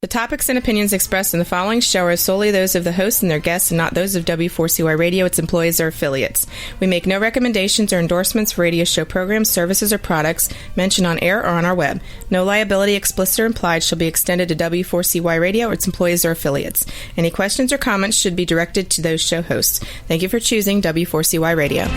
The topics and opinions expressed in the following show are solely those of the host and their guests and not those of W4CY Radio, its employees, or affiliates. We make no recommendations or endorsements for radio show programs, services, or products mentioned on air or on our web. No liability, explicit or implied, shall be extended to W4CY Radio or its employees or affiliates. Any questions or comments should be directed to those show hosts. Thank you for choosing W4CY Radio.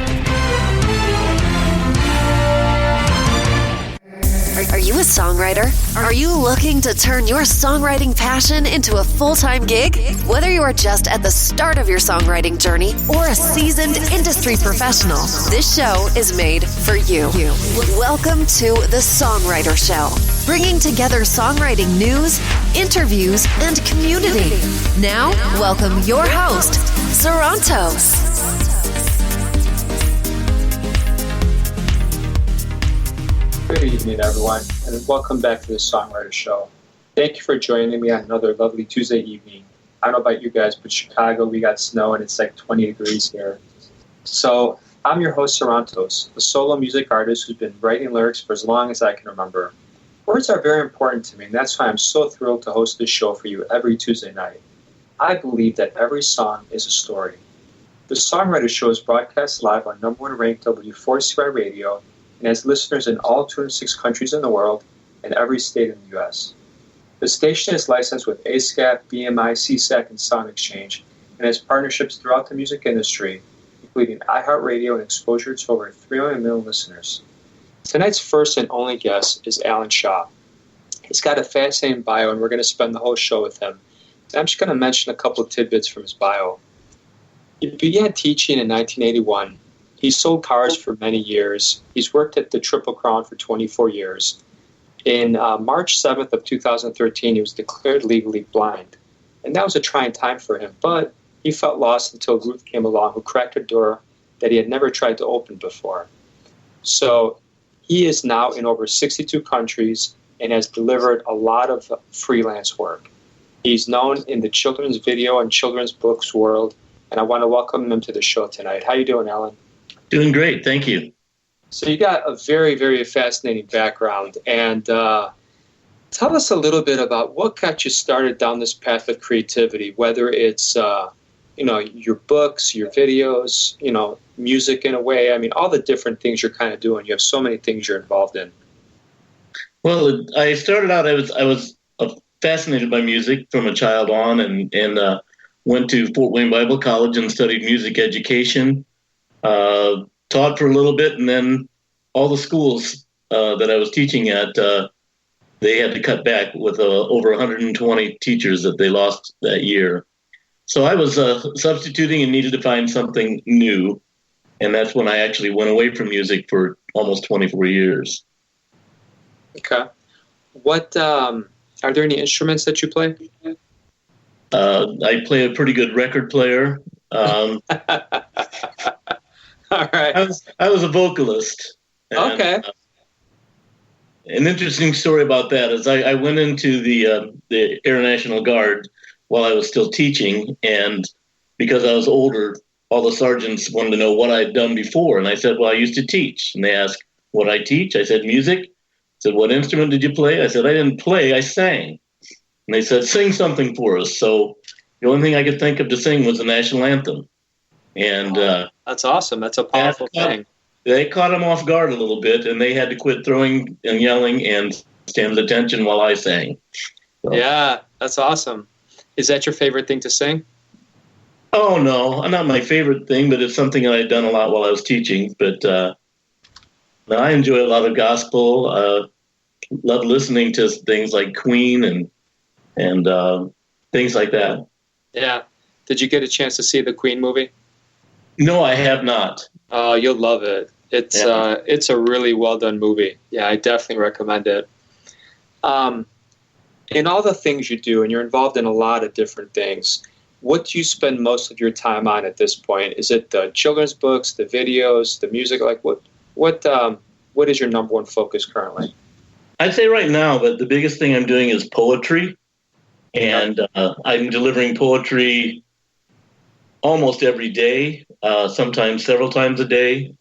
Are you a songwriter? Are you looking to turn your songwriting passion into a full-time gig? Whether you are just at the start of your songwriting journey or a seasoned industry professional, this show is made for you. Welcome to the Songwriter Show, bringing together songwriting news, interviews, and community. Now, welcome your host, Sarantos. Good evening, everyone, and welcome back to the Songwriter Show. Thank you for joining me on another lovely Tuesday evening. I don't know about you guys, but Chicago, we got snow and it's like 20 degrees here. So I'm your host, Sarantos, a solo music artist who's been writing lyrics for as long as I can remember. Words are very important to me, and that's why I'm so thrilled to host this show for you every Tuesday night. I believe that every song is a story. The Songwriter Show is broadcast live on #1 ranked W4CY Radio and has listeners in all 206 countries in the world and every state in the U.S. The station is licensed with ASCAP, BMI, CSAC, and Sound Exchange, and has partnerships throughout the music industry, including iHeartRadio and exposure to over 3 million listeners. Tonight's first and only guest is Alan Shaw. He's got a fascinating bio, and we're going to spend the whole show with him. And I'm just going to mention a couple of tidbits from his bio. He began teaching in 1981. He sold cars for many years. He's worked at the Triple Crown for 24 years. In March 7th of 2013, he was declared legally blind. And that was a trying time for him, but he felt lost until Ruth came along, who cracked a door that he had never tried to open before. So he is now in over 62 countries and has delivered a lot of freelance work. He's known in the children's video and children's books world, and I want to welcome him to the show tonight. How you doing, Alan? Doing great, thank you. So you got a very, very fascinating background, and tell us a little bit about what got you started down this path of creativity, whether it's your books, your videos, music in a way. I mean, all the different things you're kind of doing. You have so many things you're involved in. Well, I started out, I was fascinated by music from a child on, and went to Fort Wayne Bible College and studied music education. Taught for a little bit, and then all the schools that I was teaching at, they had to cut back with over 120 teachers that they lost that year. So I was substituting and needed to find something new, and that's when I actually went away from music for almost 24 years. Okay. What are there any instruments that you play? I play a pretty good record player. All right. I was a vocalist. And, okay. An interesting story about that is I went into the Air National Guard while I was still teaching, and because I was older, all the sergeants wanted to know what I had done before, and I said, well, I used to teach. And they asked what I teach. I said, music. I said, what instrument did you play? I said, I didn't play, I sang. And they said, sing something for us. So the only thing I could think of to sing was the national anthem. And that's awesome. That's a powerful thing. They caught them off guard a little bit, and they had to quit throwing and yelling and stand attention while I sang. So. Yeah, that's awesome. Is that your favorite thing to sing? Oh, no, not my favorite thing, but it's something that I'd done a lot while I was teaching. But I enjoy a lot of gospel. Love listening to things like Queen and things like that. Yeah. Did you get a chance to see the Queen movie? No, I have not. Oh, you'll love it. It's a really well done movie. Yeah, I definitely recommend it. In all the things you do, and you're involved in a lot of different things, what do you spend most of your time on at this point? Is it the children's books, the videos, the music? Like what is your number one focus currently? I'd say right now that the biggest thing I'm doing is poetry, and I'm delivering poetry almost every day, sometimes several times a day.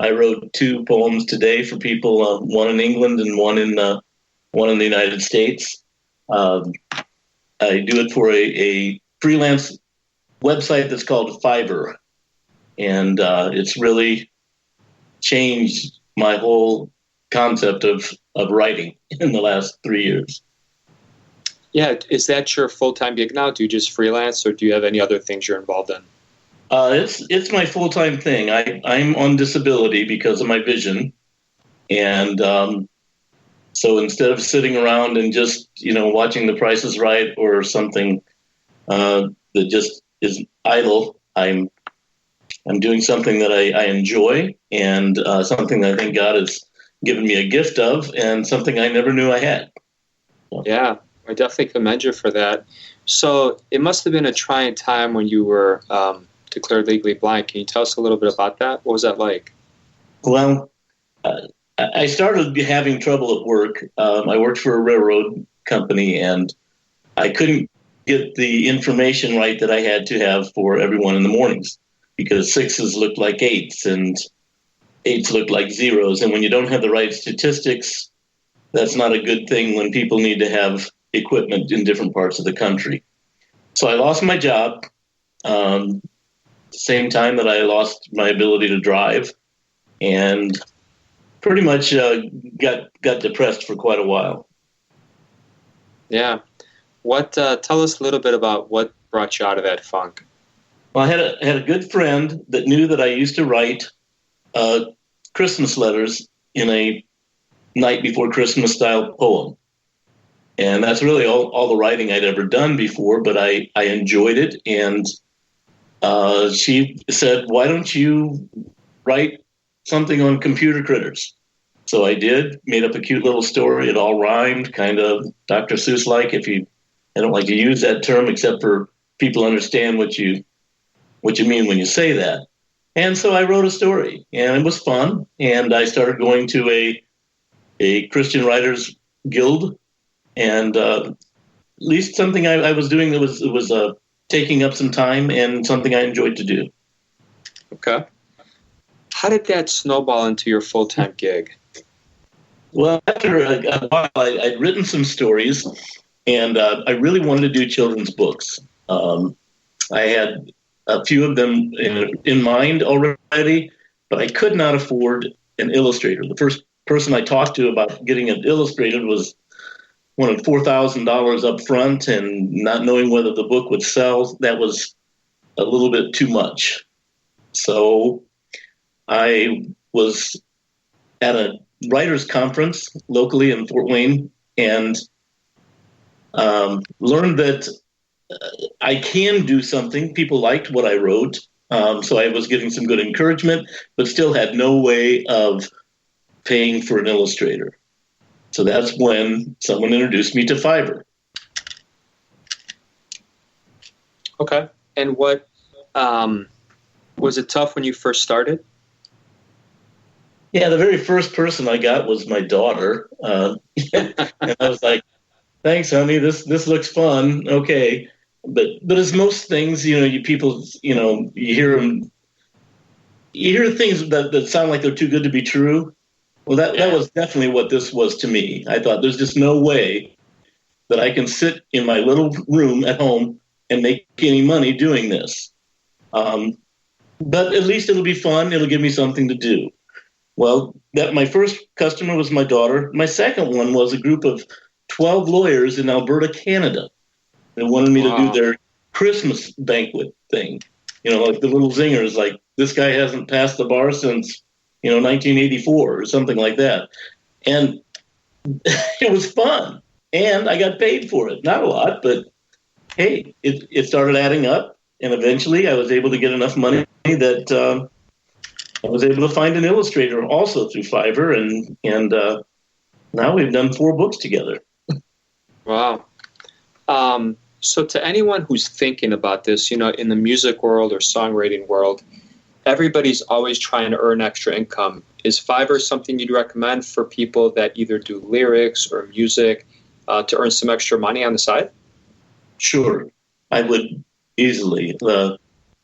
I wrote 2 poems today for people, one in England and one in the United States. Um, I do it for a freelance website that's called Fiverr, and it's really changed my whole concept of writing in the last 3 years. Yeah, is that your full-time gig now? Do you just freelance, or do you have any other things you're involved in? It's my full-time thing. I'm on disability because of my vision, and so instead of sitting around and just watching The Price is Right or something that just is idle, I'm doing something that I enjoy, and something that I think God has given me a gift of, and something I never knew I had. Yeah, I definitely commend you for that. So it must have been a trying time when you were declared legally blind. Can you tell us a little bit about that? What was that like? Well, I started having trouble at work. I worked for a railroad company, and I couldn't get the information right that I had to have for everyone in the mornings, because 6s looked like 8s and 8s looked like 0s. And when you don't have the right statistics, that's not a good thing when people need to have equipment in different parts of the country. So I lost my job, same time that I lost my ability to drive, and pretty much got depressed for quite a while. Yeah. Tell us a little bit about what brought you out of that funk. Well, I had a good friend that knew that I used to write Christmas letters in a night before Christmas style poem. And that's really all the writing I'd ever done before, but I enjoyed it. And she said, "Why don't you write something on computer critters?" So I did, made up a cute little story. It all rhymed, kind of Dr. Seuss-like. I don't like to use that term except for people understand what you mean when you say that. And so I wrote a story, and it was fun. And I started going to a Christian Writers Guild, and at least something I was doing that was taking up some time and something I enjoyed to do. Okay. How did that snowball into your full-time gig? Well, after a while, I'd written some stories, and I really wanted to do children's books. I had a few of them in mind already, but I could not afford an illustrator. The first person I talked to about getting it illustrated was wanted $4,000 up front, and not knowing whether the book would sell, that was a little bit too much. So I was at a writers conference locally in Fort Wayne, and learned that I can do something. People liked what I wrote, so I was getting some good encouragement, but still had no way of paying for an illustrator. So that's when someone introduced me to Fiverr. Okay. And what was it tough when you first started? Yeah, the very first person I got was my daughter. And I was like, "Thanks, honey. This looks fun." Okay. But as most things, you hear things that sound like they're too good to be true. Well, that was definitely what this was to me. I thought there's just no way that I can sit in my little room at home and make any money doing this. But at least it'll be fun. It'll give me something to do. Well, my first customer was my daughter. My second one was a group of 12 lawyers in Alberta, Canada. They wanted me to do their Christmas banquet thing. Like the little zingers, like, "This guy hasn't passed the bar since 1984 or something like that." And it was fun, and I got paid for it. Not a lot, but hey, it started adding up, and eventually I was able to get enough money that I was able to find an illustrator also through Fiverr, and now we've done 4 books together. Wow. So to anyone who's thinking about this, in the music world or songwriting world, everybody's always trying to earn extra income. Is Fiverr something you'd recommend for people that either do lyrics or music to earn some extra money on the side? Sure, I would easily.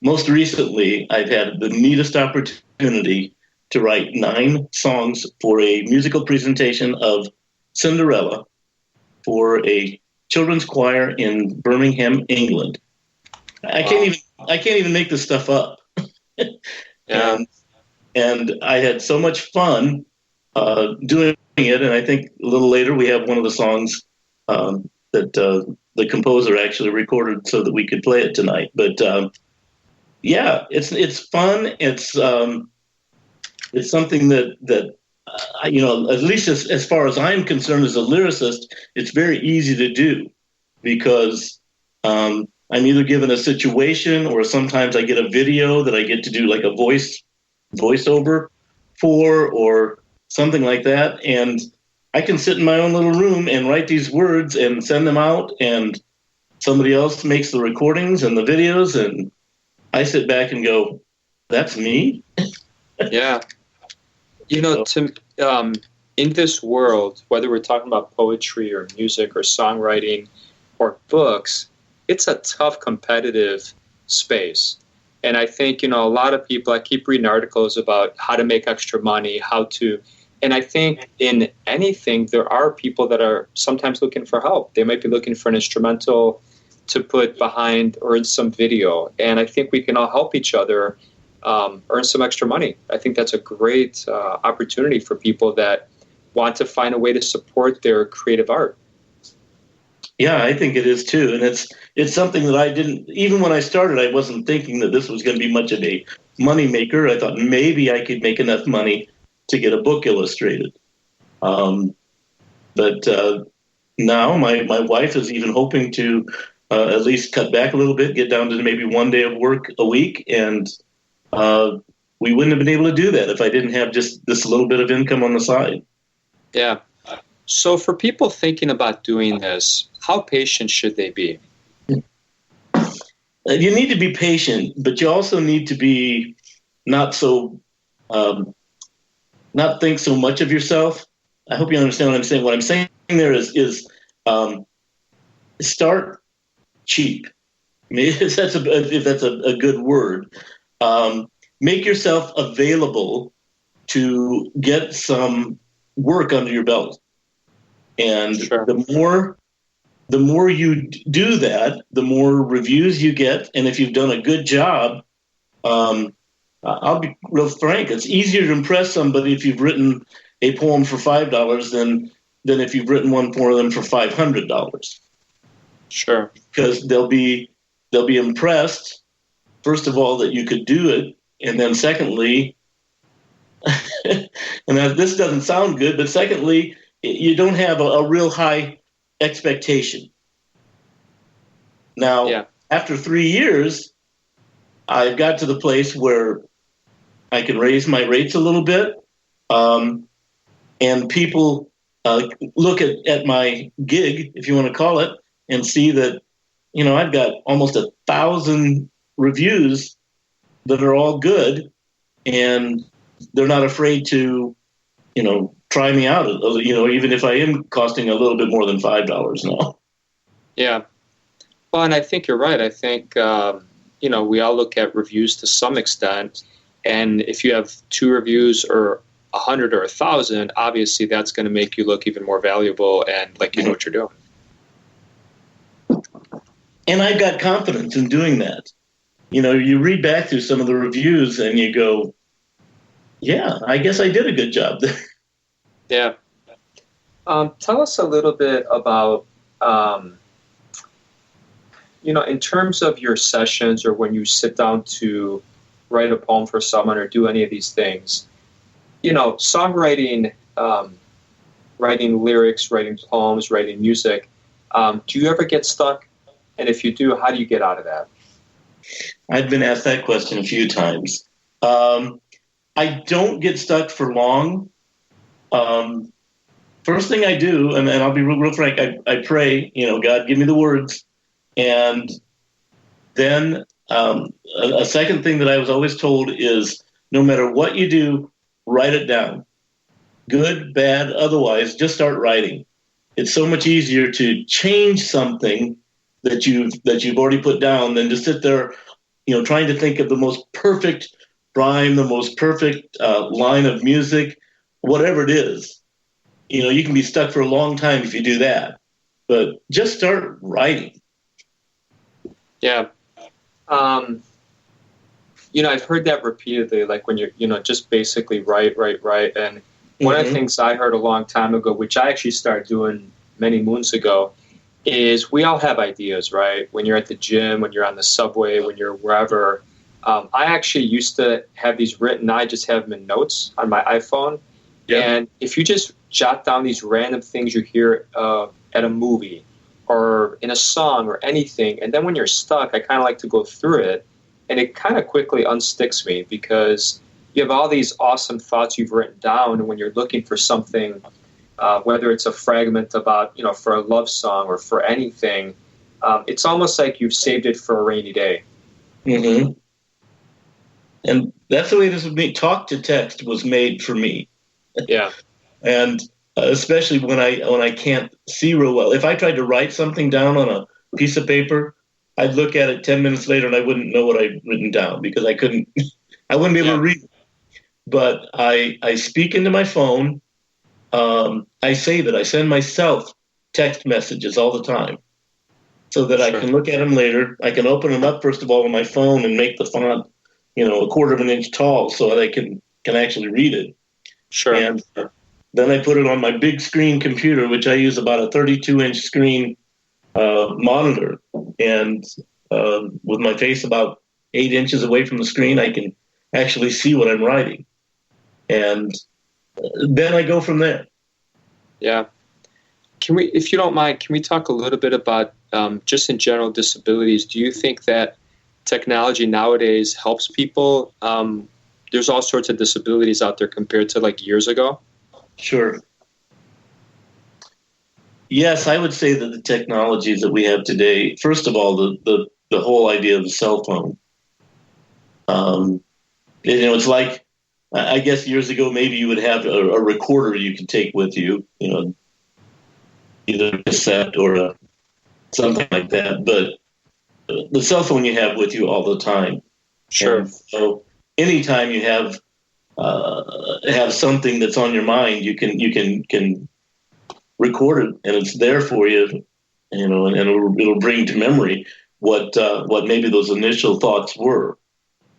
Most recently, I've had the neatest opportunity to write 9 songs for a musical presentation of Cinderella for a children's choir in Birmingham, England. I can't even make this stuff up. Yeah. And I had so much fun doing it. And I think a little later we have one of the songs that the composer actually recorded so that we could play it tonight. But yeah, it's fun. It's something that you know, at least as far as I'm concerned as a lyricist, it's very easy to do because I'm either given a situation or sometimes I get a video that I get to do like a voiceover for or something like that. And I can sit in my own little room and write these words and send them out, and somebody else makes the recordings and the videos, and I sit back and go, that's me? Yeah. You know, in this world, whether we're talking about poetry or music or songwriting or books, it's a tough competitive space. And I think, you know, a lot of people, I keep reading articles about how to make extra money, and I think in anything, there are people that are sometimes looking for help. They might be looking for an instrumental to put behind or in some video. And I think we can all help each other earn some extra money. I think that's a great opportunity for people that want to find a way to support their creative art. Yeah, I think it is too. And it's something that I didn't, even when I started, I wasn't thinking that this was going to be much of a money maker. I thought maybe I could make enough money to get a book illustrated. But now my wife is even hoping to at least cut back a little bit, get down to maybe one day of work a week. And we wouldn't have been able to do that if I didn't have just this little bit of income on the side. Yeah. So for people thinking about doing this, how patient should they be? You need to be patient, but you also need to be not think so much of yourself. I hope you understand what I'm saying. What I'm saying there is start cheap. I mean, if that's a good word. Make yourself available to get some work under your belt. And sure. the more you do that, the more reviews you get. And if you've done a good job, I'll be real frank, it's easier to impress somebody if you've written a poem for $5 than if you've written one for them for $500. Sure. Because they'll be impressed, first of all, that you could do it, and then secondly, and this doesn't sound good, but secondly, you don't have a real high expectation. Now, After 3 years, I've got to the place where I can raise my rates a little bit, and people look at my gig, if you want to call it, and see that, you know, I've got almost 1,000 reviews that are all good, and they're not afraid to, you know, try me out, you know, even if I am costing a little bit more than $5 now. Yeah. Well, and I think you're right. I think, you know, we all look at reviews to some extent, and if you have 2 reviews or 100 or 1,000, obviously that's going to make you look even more valuable and like you know what you're doing. And I've got confidence in doing that. You know, you read back through some of the reviews and you go, yeah, I guess I did a good job there. Yeah. Tell us a little bit about, you know, in terms of your sessions or when you sit down to write a poem for someone or do any of these things, you know, songwriting, writing lyrics, writing poems, writing music, do you ever get stuck? And if you do, how do you get out of that? I've been asked that question a few times. I don't get stuck for long. First thing I do, and I'll be real frank, I pray, you know, God, give me the words. And then a second thing that I was always told is no matter what you do, write it down. Good, bad, otherwise, just start writing. It's so much easier to change something that you've already put down than to sit there, you know, trying to think of the most perfect rhyme, the most perfect line of music, whatever it is. You know, you can be stuck for a long time if you do that. but just start writing. Yeah. I've heard that repeatedly, like when you're, just basically write. And one of the things I heard a long time ago, which I actually started doing many moons ago, is we all have ideas, right? When you're at the gym, when you're on the subway, when you're wherever. I actually used to have these written. I just have them in notes on my iPhone. Yeah. And if you just jot down these random things you hear at a movie or in a song or anything, and then when you're stuck, I kind of like to go through it, and it kind of quickly unsticks me because you have all these awesome thoughts you've written down, and when you're looking for something, whether it's a fragment about, for a love song or for anything, it's almost like you've saved it for a rainy day. Mm-hmm. And that's the way this with me. Talk to text was made for me. Yeah. And especially when I can't see real well. If I tried to write something down on a piece of paper, I'd look at it 10 minutes later and I wouldn't know what I'd written down because I wouldn't be able to read it. But I speak into my phone. I save it. I send myself text messages all the time so that I can look at them later. I can open them up, first of all, on my phone and make the font, a quarter of an inch tall so that I can actually read it. Sure. And then I put it on my big screen computer, which I use about a 32-inch screen monitor. And with my face about 8 inches away from the screen, I can actually see what I'm writing. And then I go from there. Yeah. Can we, if you don't mind, can we talk a little bit about just in general disabilities? Do you think that technology nowadays helps people? There's all sorts of disabilities out there compared to like years ago. Sure. Yes, I would say that the technologies that we have today, first of all, the whole idea of the cell phone. It's like, I guess years ago, maybe you would have a recorder you could take with you, either a cassette or something like that. But the cell phone you have with you all the time. Sure. And so anytime you have something that's on your mind, you can record it, and it's there for you, and it'll bring to memory what maybe those initial thoughts were.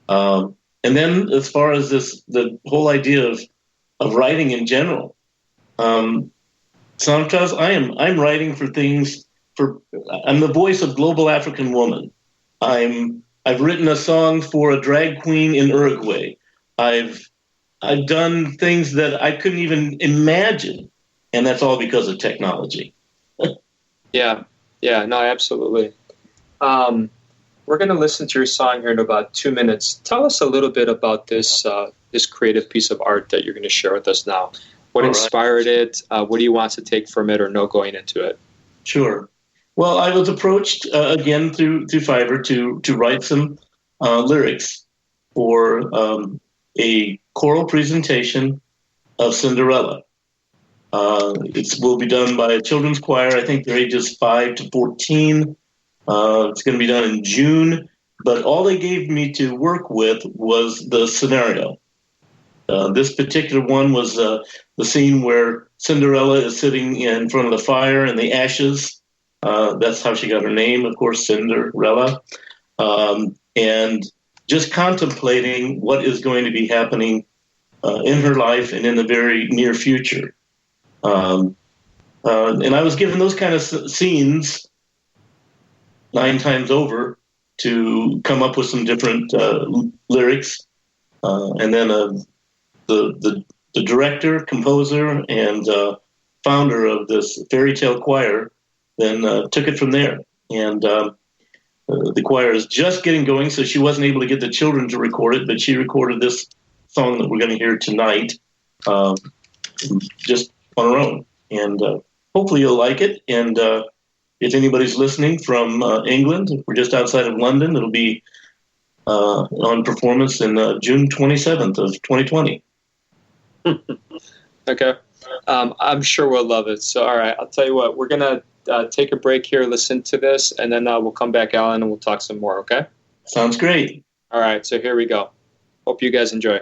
And then as far as the whole idea of writing in general, sometimes I'm writing for things. I'm the voice of Global African Woman. I've written a song for a drag queen in Uruguay. I've done things that I couldn't even imagine, and that's all because of technology. Yeah, no, absolutely. We're going to listen to your song here in about 2 minutes. Tell us a little bit about this creative piece of art that you're going to share with us now. What inspired it? What do you want to take from it or no going into it? Sure. Well, I was approached again through Fiverr to write some lyrics for a choral presentation of Cinderella. It will be done by a children's choir. I think they're ages 5 to 14. It's going to be done in June, but all they gave me to work with was the scenario. This particular one was the scene where Cinderella is sitting in front of the fire and the ashes. That's how she got her name, of course, Cinderella. And just contemplating what is going to be happening in her life and in the very near future. And I was given those kind of scenes 9 times over to come up with some different lyrics. And then the director, composer, and founder of this fairy tale choir then took it from there. And the choir is just getting going, so she wasn't able to get the children to record it, but she recorded this song that we're going to hear tonight just on her own. And hopefully you'll like it. And if anybody's listening from England, we're just outside of London. It'll be on performance in June 27th of 2020. Okay. I'm sure we'll love it. So, all right, I'll tell you what, we're going to take a break here, listen to this, and then we'll come back, Alan, and we'll talk some more, okay? Sounds great. All right, so here we go. Hope you guys enjoy.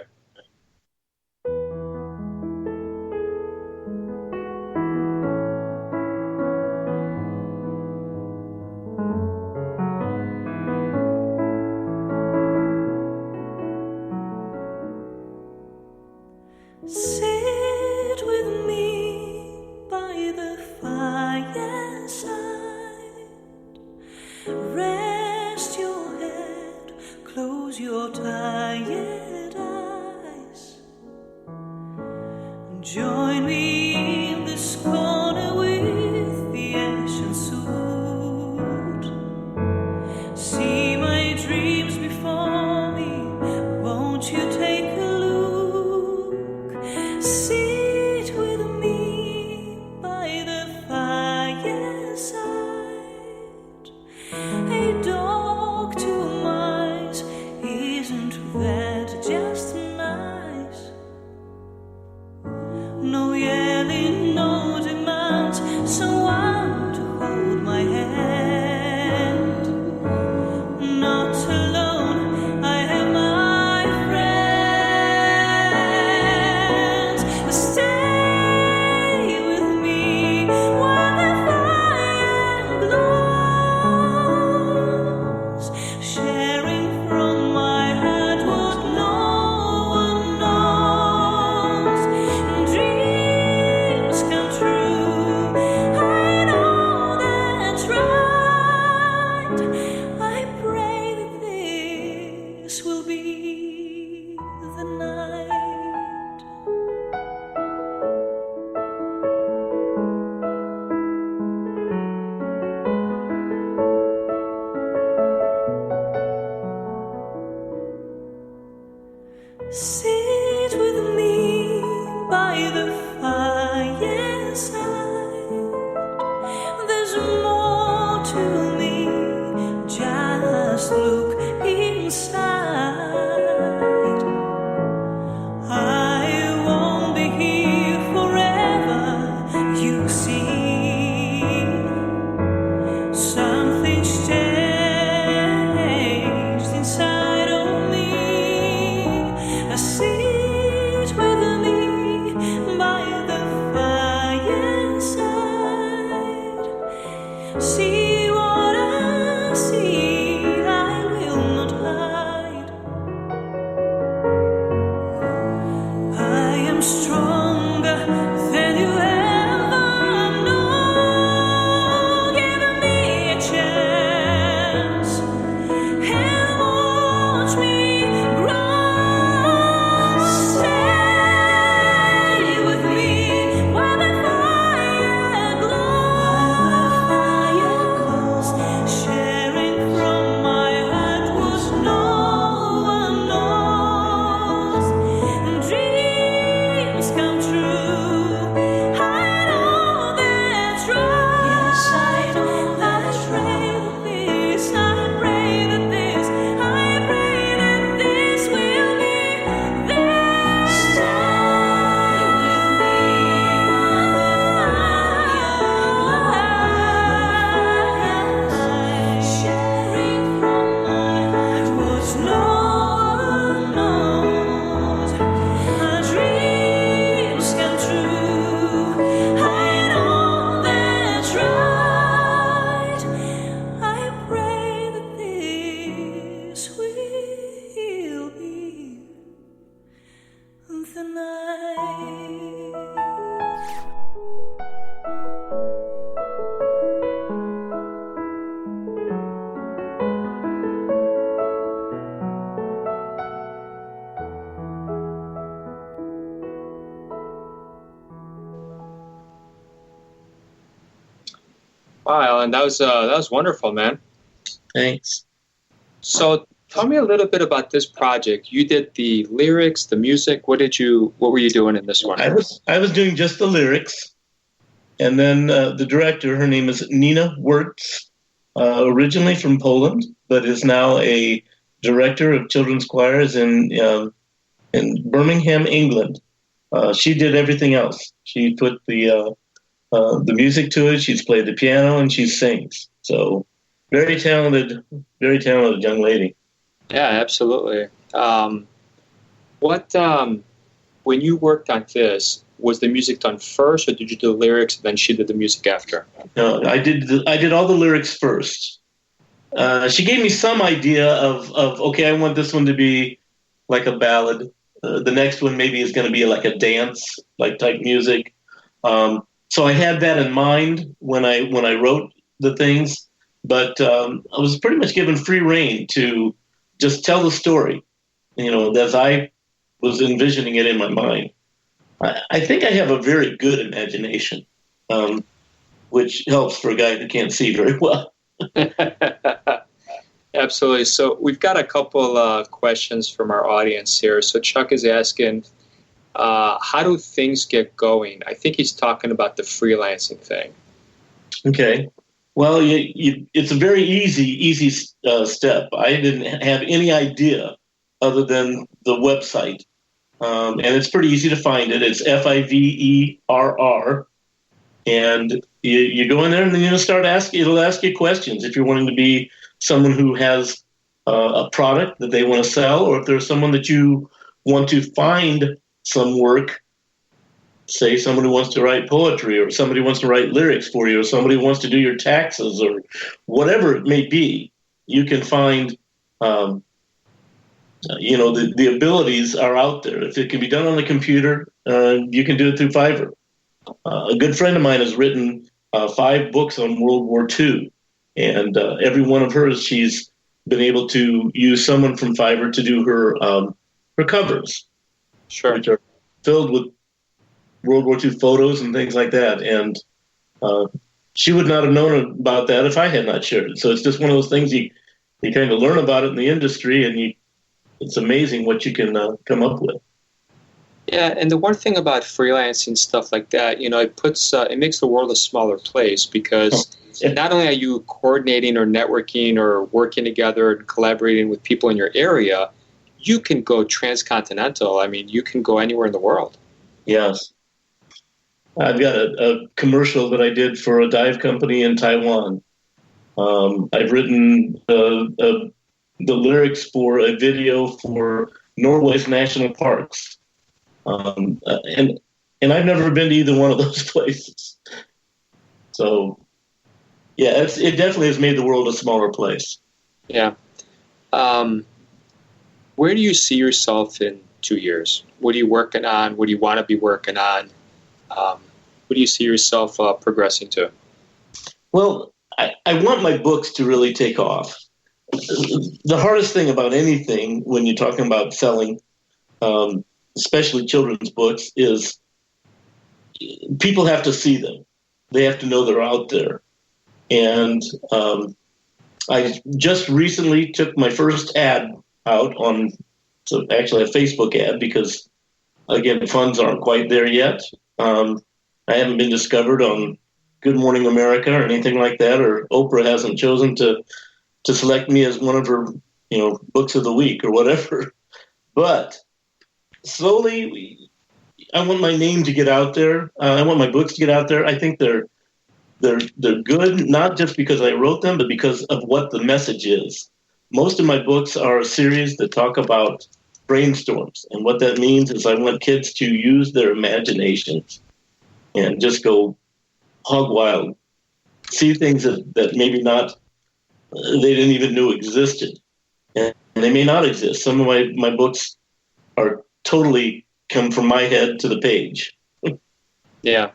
Rest your head, close your tired eyes. Join me in this corner with the ancient suit. See my dreams before me, won't you take a look? Sit with me by the fireside. A dog to mice, isn't that just nice? No yelling, no demands, someone to hold my hand. Not alone, I have my friends. Stay with me while the fire glows, sharing from my heart what no one knows. Dreams come true, I know that's right. I pray that this will be the night. Sit with me by the fireside. There's more to me, just look inside. I won't be here forever, you see. Something's changed inside of me. Sit with me by the fireside. See what I see, I will not hide. I am stronger than you ever know. Give me a chance and watch me grow. Stay with me while the fire glows, sharing from my heart what no one knows. Dreams come true, I know that's right. Yes, I know that's right. I pray that this will be there. Stay with me sharing from my heart what no one knows. Our dreams come true, I know that's right. I pray that this will be the night. Wow, Alan, that was wonderful, man. Thanks. So tell me a little bit about this project. You did the lyrics, the music. What were you doing in this one? I was doing just the lyrics, and then the director, her name is Nina Wirtz, originally from Poland, but is now a director of children's choirs in Birmingham, England. She did everything else. She put the music to it. She's played the piano and she sings. So very talented young lady. Yeah, absolutely. When you worked on this, was the music done first, or did you do the lyrics and then she did the music after? No, I did all the lyrics first. She gave me some idea of okay, I want this one to be like a ballad. The next one maybe is going to be like a dance like type music. So I had that in mind when I wrote the things. But I was pretty much given free rein to just tell the story, as I was envisioning it in my mind. I think I have a very good imagination, which helps for a guy who can't see very well. Absolutely. So we've got a couple questions from our audience here. So Chuck is asking, how do things get going? I think he's talking about the freelancing thing. Okay. Well, it's a very easy step. I didn't have any idea other than the website. And it's pretty easy to find it. It's FIVERR. And you go in there and then it'll ask you questions if you're wanting to be someone who has a product that they want to sell, or if there's someone that you want to find some work, say someone who wants to write poetry, or somebody who wants to write lyrics for you, or somebody who wants to do your taxes, or whatever it may be, you can find, the abilities are out there. If it can be done on the computer, you can do it through Fiverr. A good friend of mine has written 5 books on World War II, and every one of hers, she's been able to use someone from Fiverr to do her covers, Sure. which are filled with World War II photos and things like that. And she would not have known about that if I had not shared it. So it's just one of those things you kind of learn about it in the industry, and it's amazing what you can come up with. Yeah, and the one thing about freelancing stuff like that, it makes the world a smaller place, because not only are you coordinating or networking or working together and collaborating with people in your area, you can go transcontinental. I mean, you can go anywhere in the world. Yes. I've got a commercial that I did for a dive company in Taiwan. I've written the lyrics for a video for Norway's national parks. And I've never been to either one of those places. So, yeah, it definitely has made the world a smaller place. Yeah. Where do you see yourself in 2 years? What are you working on? What do you want to be working on? What do you see yourself progressing to? Well, I want my books to really take off. The hardest thing about anything when you're talking about selling, especially children's books, is people have to see them. They have to know they're out there. And I just recently took my first ad out on, so actually a Facebook ad, because, again, funds aren't quite there yet. I haven't been discovered on Good Morning America or anything like that, or Oprah hasn't chosen to select me as one of her, books of the week or whatever. But slowly, I want my name to get out there. I want my books to get out there. I think they're good, not just because I wrote them, but because of what the message is. Most of my books are a series that talk about brainstorms. And what that means is I want kids to use their imaginations and just go hog wild, see things that maybe not, they didn't even know existed. And they may not exist. Some of my books are totally come from my head to the page. Yeah.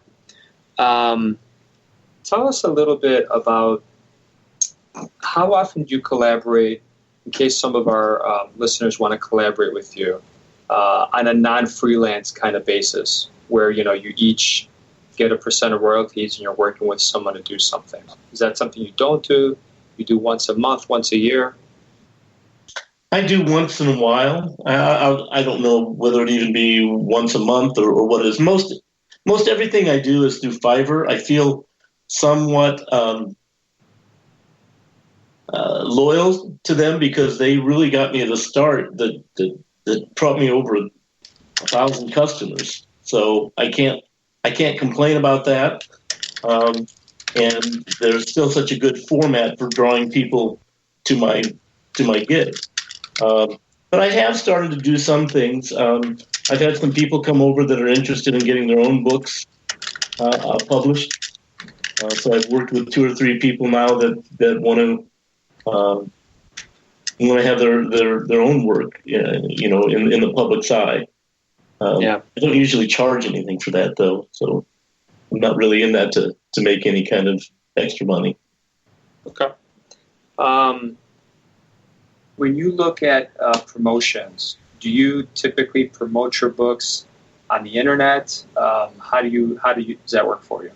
Tell us a little bit about how often do you collaborate, in case some of our listeners want to collaborate with you, on a non-freelance kind of basis, where, you each get a % of royalties and you're working with someone to do something. Is that something you don't do? You do once a month, once a year? I do once in a while. I don't know whether it even be once a month or what it is. Most everything I do is through Fiverr. I feel somewhat loyal to them because they really got me at the start that brought me over 1,000 customers. So I can't complain about that. And there's still such a good format for drawing people to my gig. But I have started to do some things. I've had some people come over that are interested in getting their own books published. So I've worked with 2 or 3 people now that want to have their own work, in the public's eye. I don't usually charge anything for that, though, so I'm not really in that to make any kind of extra money. Okay. When you look at promotions, do you typically promote your books on the internet? How does that work for you?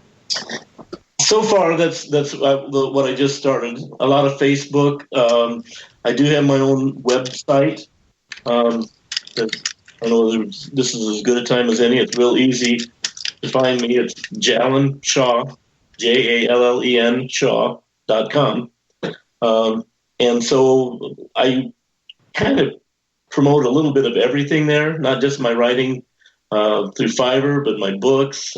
So far, that's what I just started. A lot of Facebook. I do have my own website. I know this is as good a time as any. It's real easy to find me. It's Jallen Shaw, JALLEN Shaw.com. And so I kind of promote a little bit of everything there, not just my writing through Fiverr, but my books,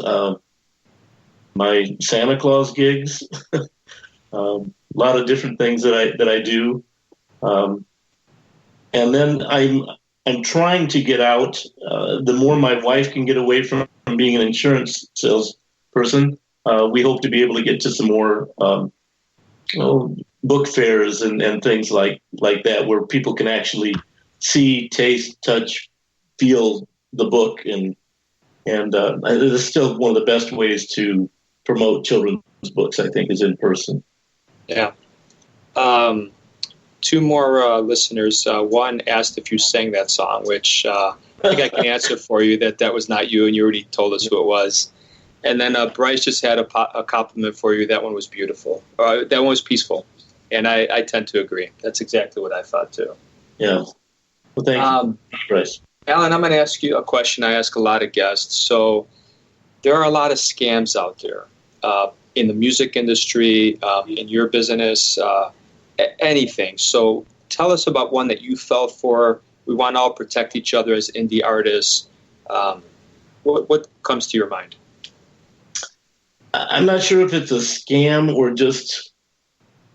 my Santa Claus gigs, a lot of different things that I do. And then I'm trying to get out. The more my wife can get away from being an insurance salesperson, we hope to be able to get to some more book fairs and things like that, where people can actually see, taste, touch, feel the book, and it is still one of the best ways to promote children's books, I think, is in person. Yeah. Two more listeners. One asked if you sang that song, which I think I can answer for you that was not you, and you already told us who it was. And then Bryce just had a compliment for you. That one was beautiful. That one was peaceful. And I tend to agree. That's exactly what I thought, too. Yeah. Well, thank you, Bryce. Alan, I'm going to ask you a question I ask a lot of guests. So there are a lot of scams out there in the music industry, in your business, anything. So tell us about one that you fell for. We want to all protect each other as indie artists. What comes to your mind? I'm not sure if it's a scam or just,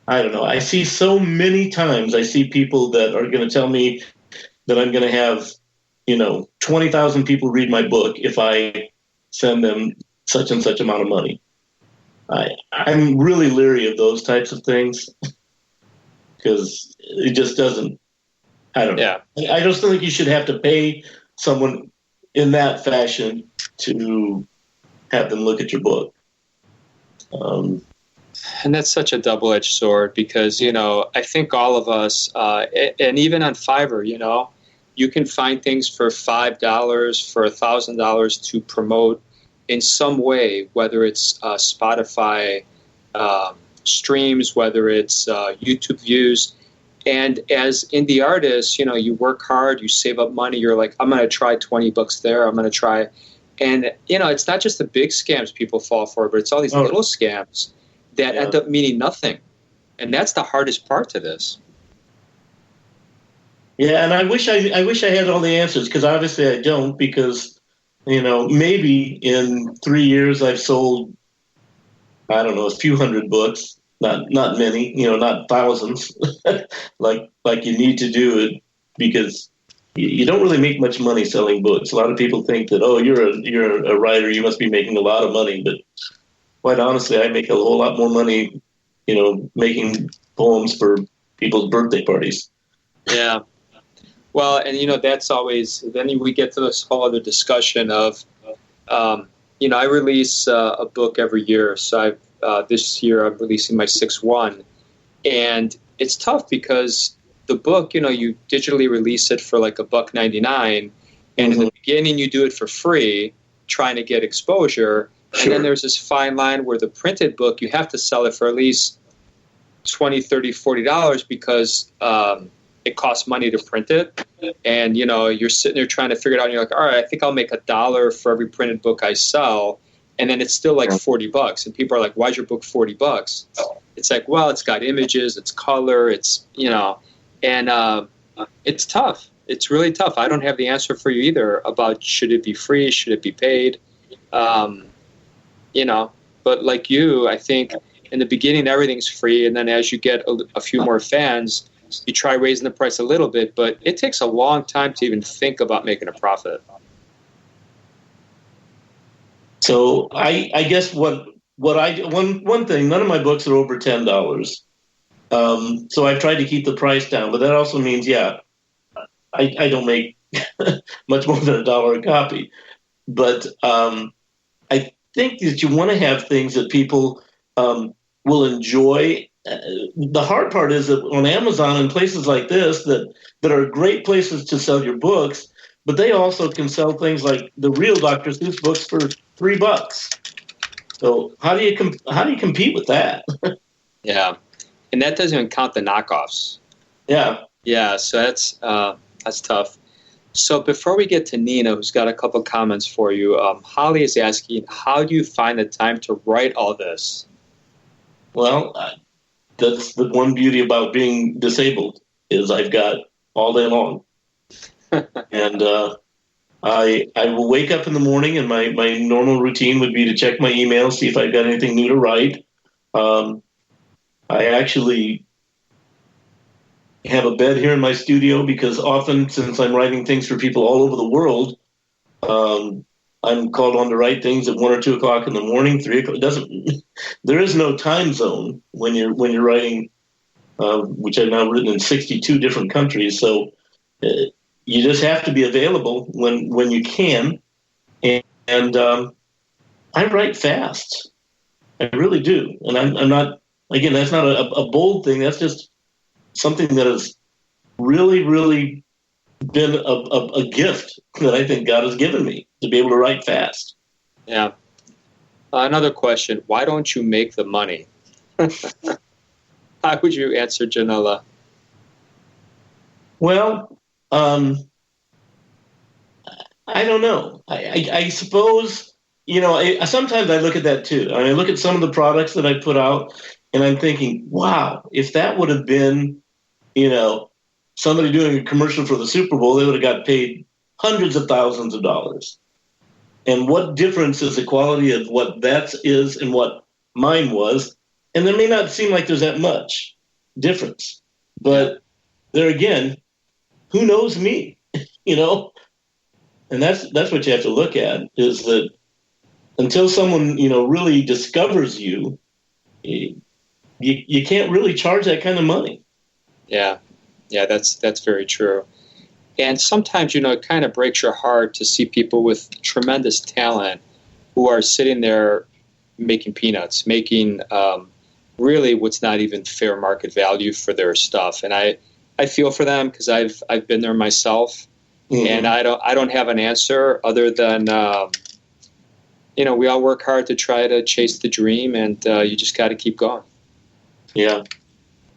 I don't know. I see so many times, I see people that are going to tell me that I'm going to have, 20,000 people read my book if I send them such and such amount of money. I'm really leery of those types of things because it just doesn't, I don't know. Yeah. I just don't think you should have to pay someone in that fashion to have them look at your book. And that's such a double-edged sword because, I think all of us, and even on Fiverr, you can find things for $5, for $1,000 to promote in some way, whether it's Spotify streams, whether it's YouTube views. And as indie artists, you work hard, you save up money, you're like, I'm going to try $20 there, I'm going to try. And, it's not just the big scams people fall for, but it's all these little scams that end up meaning nothing. And that's the hardest part to this. Yeah, and I wish I had all the answers, because obviously I don't, because, maybe in 3 years I've sold, I don't know, a few hundred books, not many, not thousands, like you need to do it, because you don't really make much money selling books. A lot of people think that, you're a writer, you must be making a lot of money, but quite honestly, I make a whole lot more money, making poems for people's birthday parties. Yeah. Well, and that's always, then we get to this whole other discussion of, I release a book every year. So this year I'm releasing my 6th one, and it's tough because the book, you digitally release it for like $1.99, and in the beginning you do it for free, trying to get exposure. Sure. And then there's this fine line where the printed book, you have to sell it for at least $20, $30, $40 because it costs money to print it. And, you're sitting there trying to figure it out, and you're like, all right, I think I'll make $1 for every printed book I sell. And then it's still like $40. And people are like, why's your book $40? It's like, well, it's got images, it's color, it's, and it's tough. It's really tough. I don't have the answer for you either about should it be free, should it be paid? But like you, I think in the beginning everything's free, and then as you get a few more fans, you try raising the price a little bit, but it takes a long time to even think about making a profit. So I guess one thing, none of my books are over $10. So I've tried to keep the price down, but that also means, I don't make much more than $1 a copy. But I think that you want to have things that people will enjoy the hard part is that on Amazon and places like this that are great places to sell your books, but they also can sell things like the real Dr. Seuss books for $3. So how do you compete with that? Yeah, and that doesn't even count the knockoffs. Yeah. Yeah, so that's tough. So before we get to Nina, who's got a couple comments for you, Holly is asking, how do you find the time to write all this? Well, that's the one beauty about being disabled is I've got all day long. And I will wake up in the morning, and my normal routine would be to check my email, see if I've got anything new to write. I actually have a bed here in my studio because often, since I'm writing things for people all over the world, I'm called on to write things at 1 or 2 o'clock in the morning, 3 o'clock. There is no time zone when you're writing, which I've now written in 62 different countries. So you just have to be available when you can. And I write fast. I really do. And I'm not, again, that's not a bold thing. That's just something that has really, really been a gift that I think God has given me, to be able to write fast. Yeah. Another question. Why don't you make the money? How would you answer, Janella? Well, I don't know. I suppose, sometimes I look at that too. I look at some of the products that I put out, and I'm thinking, wow, if that would have been, somebody doing a commercial for the Super Bowl, they would have got paid hundreds of thousands of dollars. And what difference is the quality of what that is and what mine was? And there may not seem like there's that much difference. But there again, who knows me? And that's what you have to look at, is that until someone, really discovers you, you can't really charge that kind of money. Yeah, that's very true. And sometimes, it kind of breaks your heart to see people with tremendous talent who are sitting there making peanuts, making really what's not even fair market value for their stuff. And I feel for them because I've been there myself, and I don't have an answer other than we all work hard to try to chase the dream, and you just got to keep going. Yeah,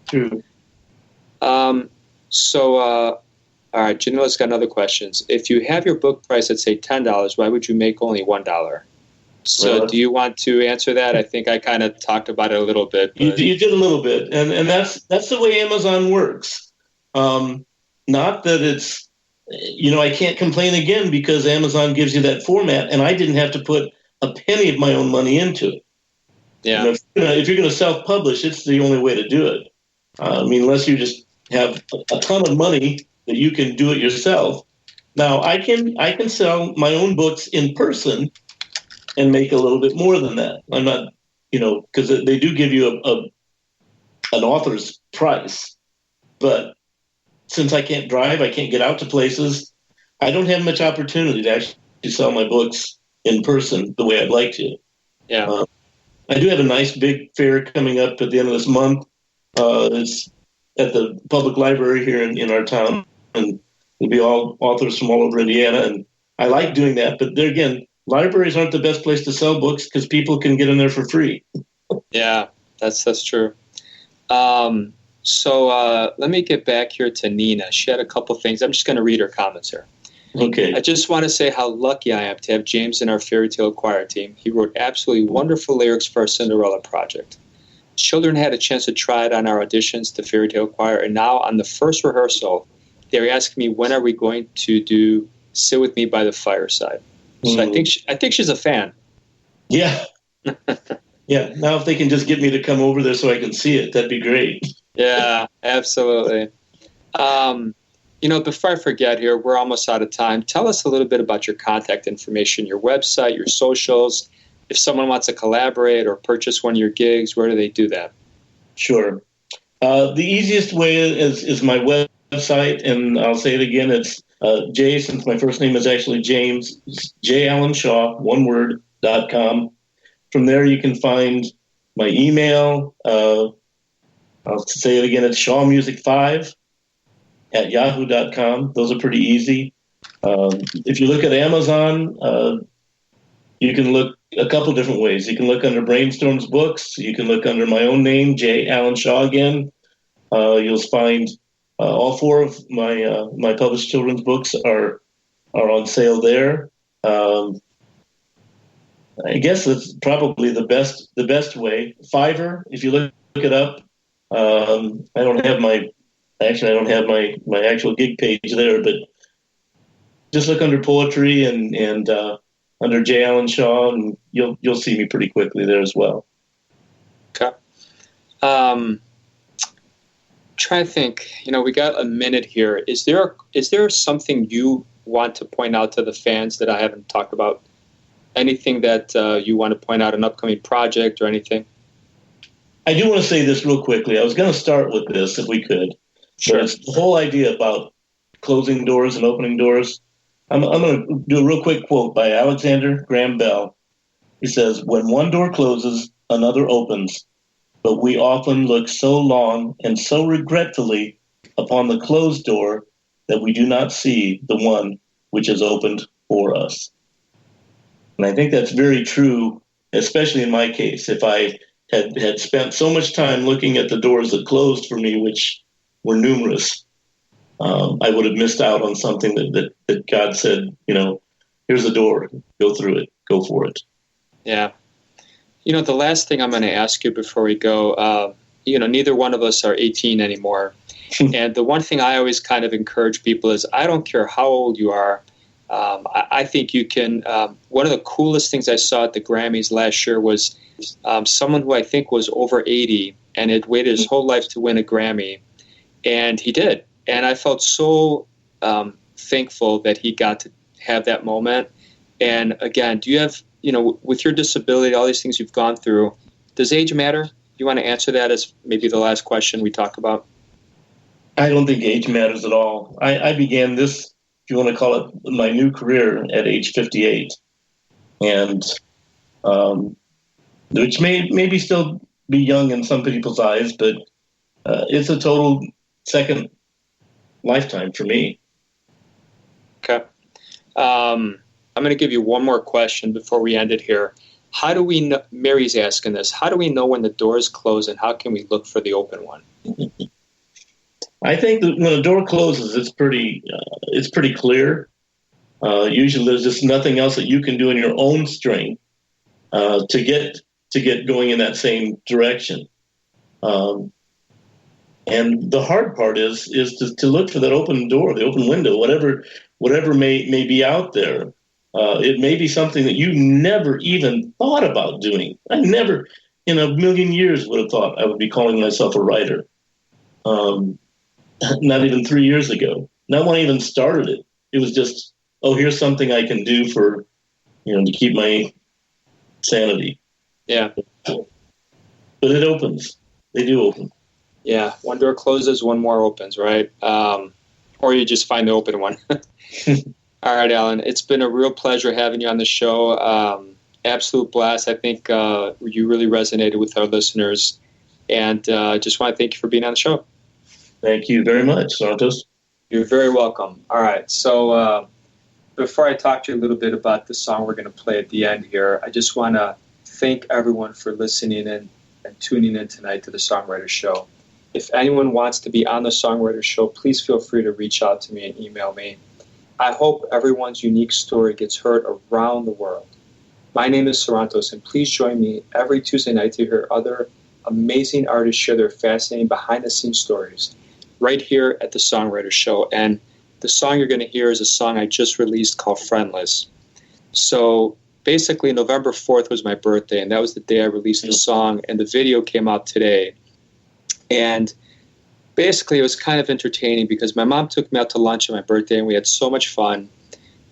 true. All right, Janella's got another questions. If you have your book price at, say, $10, why would you make only $1? So do you want to answer that? I think I kind of talked about it a little bit. You did a little bit, and that's the way Amazon works. Not that it's, I can't complain again because Amazon gives you that format, and I didn't have to put a penny of my own money into it. Yeah. If you're going to self-publish, it's the only way to do it. Unless you just have a ton of money that you can do it yourself. Now, I can sell my own books in person and make a little bit more than that. I'm not, because they do give you an author's price. But since I can't drive, I can't get out to places, I don't have much opportunity to actually sell my books in person the way I'd like to. Yeah. I do have a nice big fair coming up at the end of this month. It's at the public library here in our town, and it'll be all authors from all over Indiana. And I like doing that. But there again, libraries aren't the best place to sell books because people can get in there for free. Yeah, that's true. So let me get back here to Nina. She had a couple things. I'm just going to read her comments here. Okay. I just want to say how lucky I am to have James in our fairy tale choir team. He wrote absolutely wonderful lyrics for our Cinderella project. Children had a chance to try it on our auditions to fairy tale choir, and now on the first rehearsal, they were asking me, when are we going to do Sit With Me by the Fireside? So I think she's a fan. Yeah. Yeah. Now if they can just get me to come over there so I can see it, that'd be great. Yeah, absolutely. Before I forget here, we're almost out of time. Tell us a little bit about your contact information, your website, your socials. If someone wants to collaborate or purchase one of your gigs, where do they do that? Sure. The easiest way is my website, and I'll say it again. It's J, since my first name is actually James, JAllenShaw, one word.com. From there, you can find my email, I'll say it again. It's shawmusic5@yahoo.com. Those are pretty easy. If you look at Amazon, you can look a couple different ways. You can look under Brainstorm's books. You can look under my own name, J. Allen Shaw again. You'll find all four of my published children's books are on sale there. I guess that's probably the best way. Fiverr, if you look it up. I don't have my actual gig page there, but just look under poetry and under J. Allen Shaw, and you'll see me pretty quickly there as well. Okay. Try to think. We got a minute here. Is there something you want to point out to the fans that I haven't talked about? Anything that you want to point out, an upcoming project or anything? I do want to say this real quickly. I was going to start with this if we could. Sure. But it's the whole idea about closing doors and opening doors. I'm going to do a real quick quote by Alexander Graham Bell. He says, "When one door closes, another opens. But we often look so long and so regretfully upon the closed door that we do not see the one which is opened for us." And I think that's very true, especially in my case. If I had spent so much time looking at the doors that closed for me, which were numerous, I would have missed out on something that God said, here's the door, go through it, go for it. Yeah. The last thing I'm going to ask you before we go, neither one of us are 18 anymore. And the one thing I always kind of encourage people is I don't care how old you are. I think you can. One of the coolest things I saw at the Grammys last year was someone who I think was over 80 and had waited his whole life to win a Grammy. And he did. And I felt so thankful that he got to have that moment. And again, do you have, with your disability, all these things you've gone through, does age matter? You want to answer that as maybe the last question we talk about? I don't think age matters at all. I began this, if you want to call it, my new career at age 58. And which may still be young in some people's eyes, but it's a total second lifetime for me. Okay. I'm going to give you one more question before we end it here. How do we know, Mary's asking this, how do we know when the doors close and how can we look for the open one? I think that when a door closes, it's pretty clear. Usually there's just nothing else that you can do in your own strength to get going in that same direction. And the hard part is to look for that open door, the open window, whatever may be out there. It may be something that you never even thought about doing. I never in a million years would have thought I would be calling myself a writer. Not even 3 years ago. Not when I even started it. It was just, here's something I can do for, to keep my sanity. Yeah. But it opens. They do open. Yeah. One door closes, one more opens, right? Or you just find the open one. All right, Alan. It's been a real pleasure having you on the show. Absolute blast. I think you really resonated with our listeners. And just want to thank you for being on the show. Thank you very much, Santos. You're very welcome. All right. So before I talk to you a little bit about the song we're going to play at the end here, I just want to thank everyone for listening in and tuning in tonight to the Songwriter Show. If anyone wants to be on the Songwriter Show, please feel free to reach out to me and email me. I hope everyone's unique story gets heard around the world. My name is Sarantos, and please join me every Tuesday night to hear other amazing artists share their fascinating behind-the-scenes stories right here at the Songwriter Show. And the song you're going to hear is a song I just released called Friendless. So basically November 4th was my birthday, and that was the day I released the song, and the video came out today. And basically it was kind of entertaining because my mom took me out to lunch on my birthday, and we had so much fun.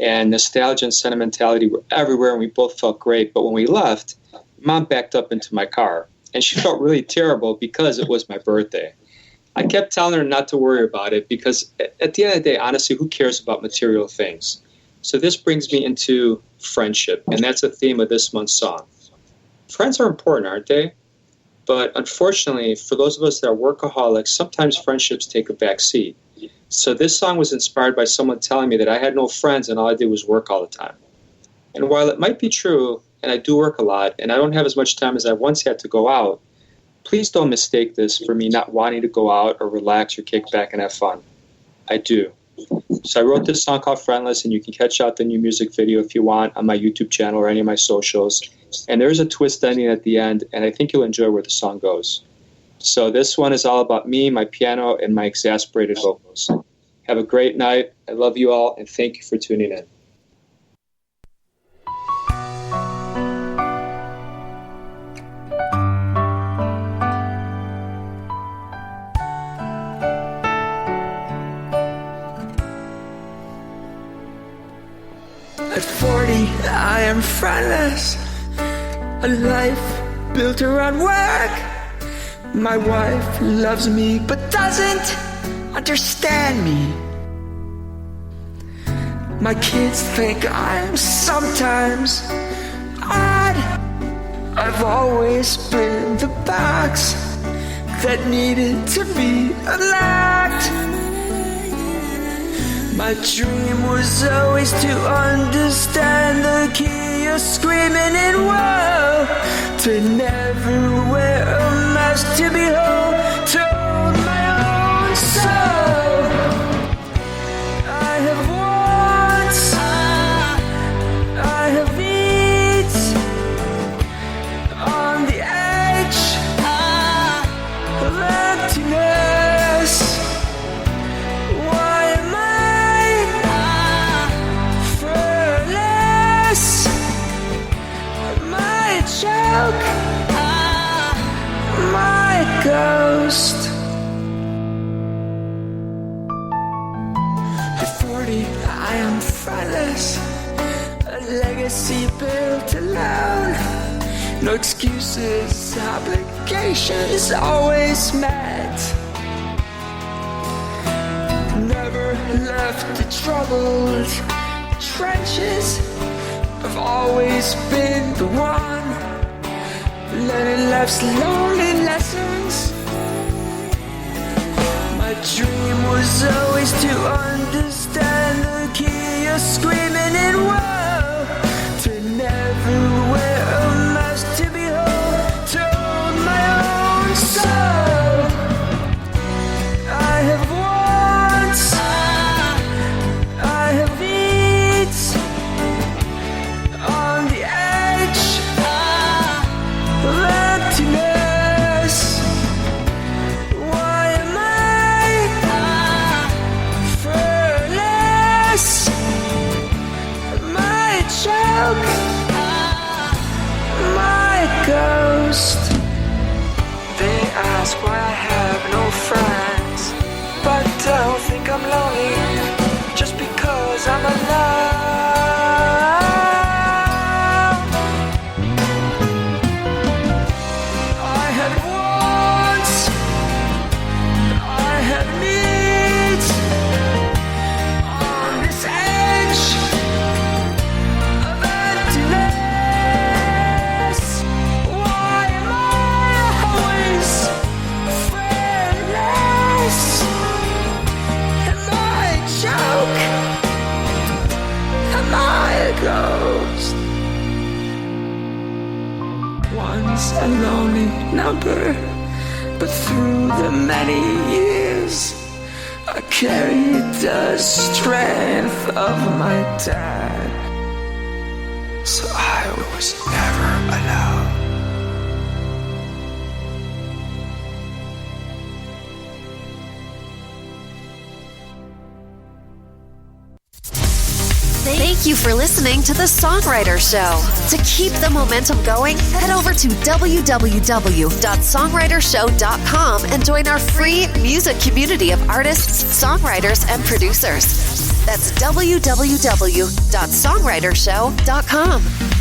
And nostalgia and sentimentality were everywhere, and we both felt great. But when we left, Mom backed up into my car, and she felt really terrible because it was my birthday. I kept telling her not to worry about it because at the end of the day, honestly, who cares about material things? So this brings me into friendship, and that's the theme of this month's song. Friends are important, aren't they? But unfortunately, for those of us that are workaholics, sometimes friendships take a back seat. So this song was inspired by someone telling me that I had no friends and all I did was work all the time. And while it might be true, and I do work a lot, and I don't have as much time as I once had to go out, please don't mistake this for me not wanting to go out or relax or kick back and have fun. I do. So I wrote this song called Friendless, and you can catch out the new music video if you want on my YouTube channel or any of my socials. And there's a twist ending at the end, and I think you'll enjoy where the song goes. So this one is all about me, my piano, and my exasperated vocals. Have a great night. I love you all, and thank you for tuning in. At 40, I am friendless. A life built around work. My wife loves me but doesn't understand me. My kids think I'm sometimes odd. I've always been the box that needed to be unlocked. My dream was always to understand the key of screaming in woe, to never wear a mask, to be whole, to own my own soul. I have wants, I have needs, on the edge of emptiness. Why am I friendless? My joke, my ghost. At 40, I am friendless. A legacy built alone. No excuses, obligations always met. Never left the troubled trenches. I've always been the one learning life's lonely lessons. My dream was always to understand the key of screaming in woe, to never wear a mask, to be whole, to own my own soul. I have wants, I have needs, on the edge of emptiness. Why am I friendless? My joke, my ghost. They ask why I have no friends, but don't think I'm lonely just because I'm alone. I had wants, I had needs, on this edge of emptiness. Why am I always friendless? Am I a joke? Am I a ghost? Once a lonely number, but through the many years, I carried the strength of my dad. So I was never alone. Thank you for listening to The Songwriter Show. To keep the momentum going, head over to www.songwritershow.com and join our free music community of artists, songwriters, and producers. That's www.songwritershow.com.